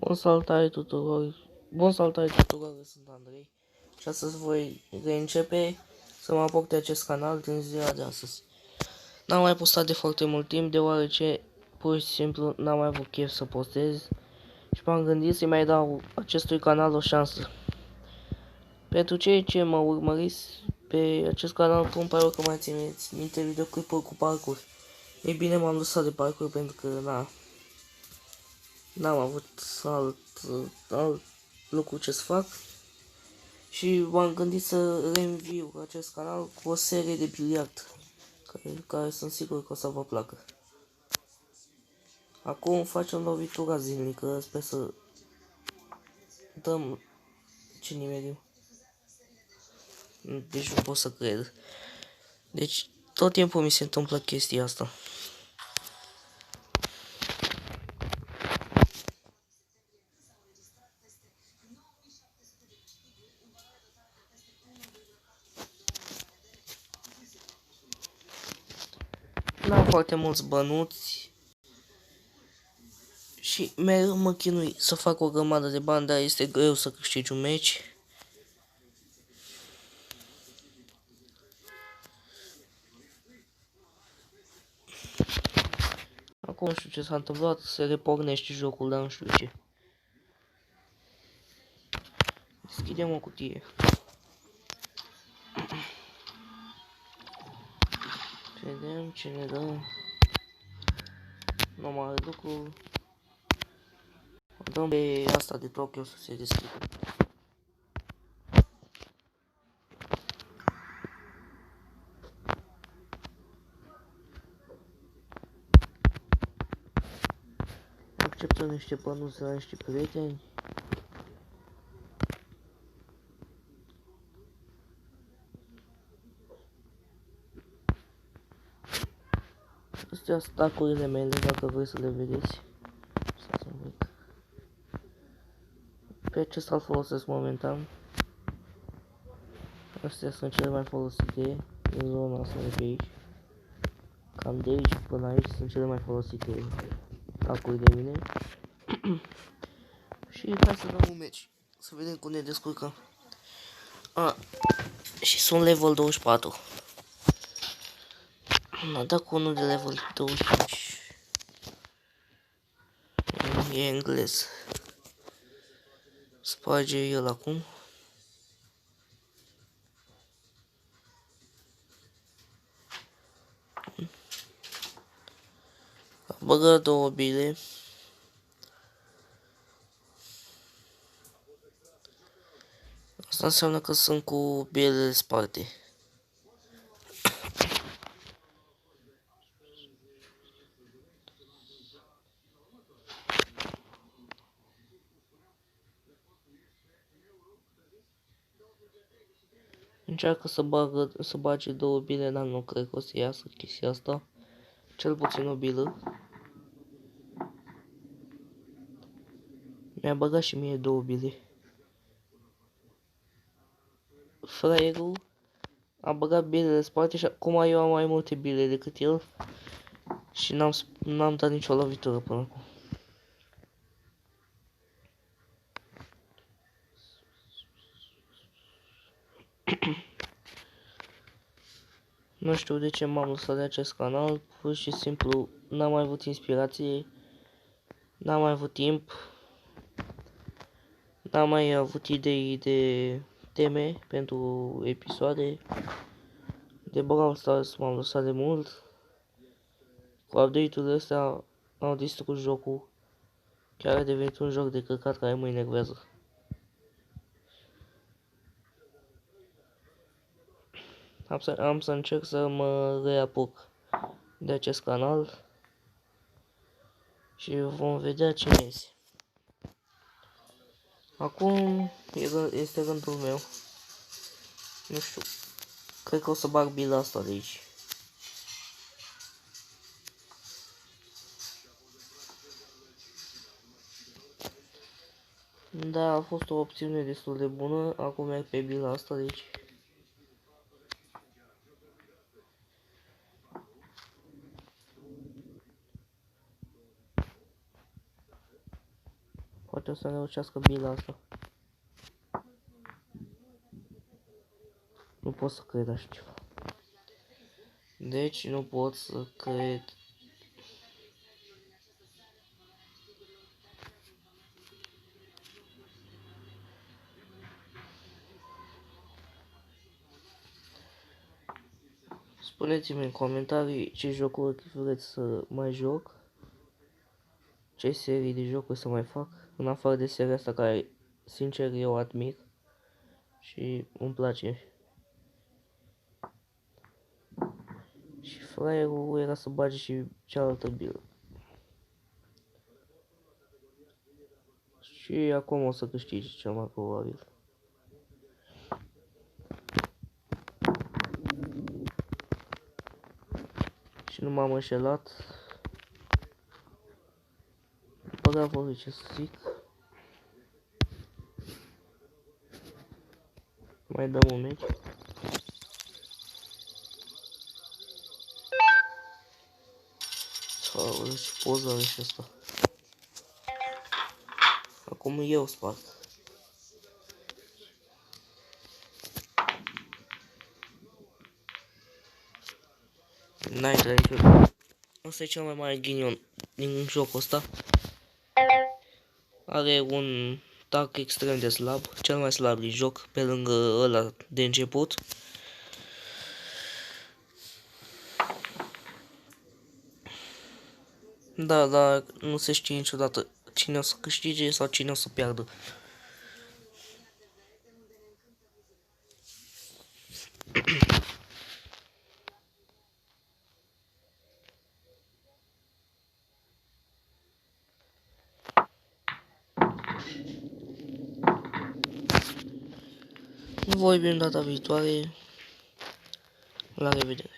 Bun salutare tuturor, sunt Andrei și astăzi voi reîncepe să mă apuc de acest canal din ziua de astăzi. N-am mai postat de foarte mult timp deoarece pur și simplu n-am mai avut chef să postez și m-am gândit să mai dau acestui canal o șansă. Pentru cei ce mă urmăriți pe acest canal, îmi pare că mai țineți minte videoclipuri cu parcurs. Ei bine, m-am lăsat de parcurs pentru că n-am avut alt lucru ce să fac și m-am gândit să reînviu acest canal cu o serie de biliard care sunt sigur că o să vă placă. Acum facem lovitura zilnică, sper să dăm ce nimeriu. Deci nu pot să cred. Deci tot timpul mi se întâmplă chestia asta. N-am foarte mulți bănuți și mereu mă chinui să fac o grămadă de bani, dar este greu să câștigi un meci. Acum nu știu ce s-a întâmplat, se repornește jocul, dar nu știu ce. Deschidem o cutie. Vedem ce ne dă. Nu mare lucru. O dăm pe asta de Tokyo să se deschidă. Acceptăm niște bănuți la niște prieteni. Astea sunt stacurile mele, dacă vreți să le vedeți. Pe acesta îl folosesc momentan. Astea sunt cele mai folosite în zona asta de pe aici. Cam de aici până aici sunt cele mai folosite stacuri de mine. Și hai să dăm un meci, să vedem cum ne descurcăm. Și sunt level 24. M-a dat cu unul de level 25. E englez. Sparge el acum. A băgat două bile. Asta înseamnă că sunt cu bilele sparte. Încearcă să bage două bile, dar nu cred că o să iasă chestia asta. Cel puțin o bilă. Mi-a băgat și mie două bile. Fraierul a băgat bilele spate și acum eu am mai multe bile decât el. Și n-am dat nicio lovitură până acum. Nu știu de ce m-am lăsat de acest canal, pur și simplu n-am mai avut inspirație, n-am mai avut timp, n-am mai avut idei de teme pentru episoade. De Brawl Stars m-am lăsat de mult, cu update-urile astea au distrus jocul, chiar a devenit un joc de căcat care mă enervează. Am să încerc să mă reapuc de acest canal și vom vedea ce iese. Acum este rândul meu. Nu știu, cred că o să bag bila asta de aici. Da, a fost o opțiune destul de bună, acum merg pe bila asta de aici. Poate o să reușească bila asta. Nu pot să cred așa ceva. Deci nu pot să cred. Spuneți-mi în comentarii ce jocuri vreți să mai joc. Ce serii de jocuri să mai fac. În afară de seria asta care, sincer, eu admir. Și îmi place. Și fraierul era să bage și cealaltă bilă. Și acum o să câștige cel mai probabil. Și nu m-am înșelat. Bravo, ce să zic. Mai dăm un meci. Aoleu, ce poză are și asta. Acum eu spart. N-ai trăit. Asta e cel mai mare ghinion din jocul ăsta. Are un tac extrem de slab, cel mai slab din joc, pe lângă ăla de început. Da, dar nu se știe niciodată cine o să câștige sau cine o să piardă. Ne vorbim data viitoare. La revedere!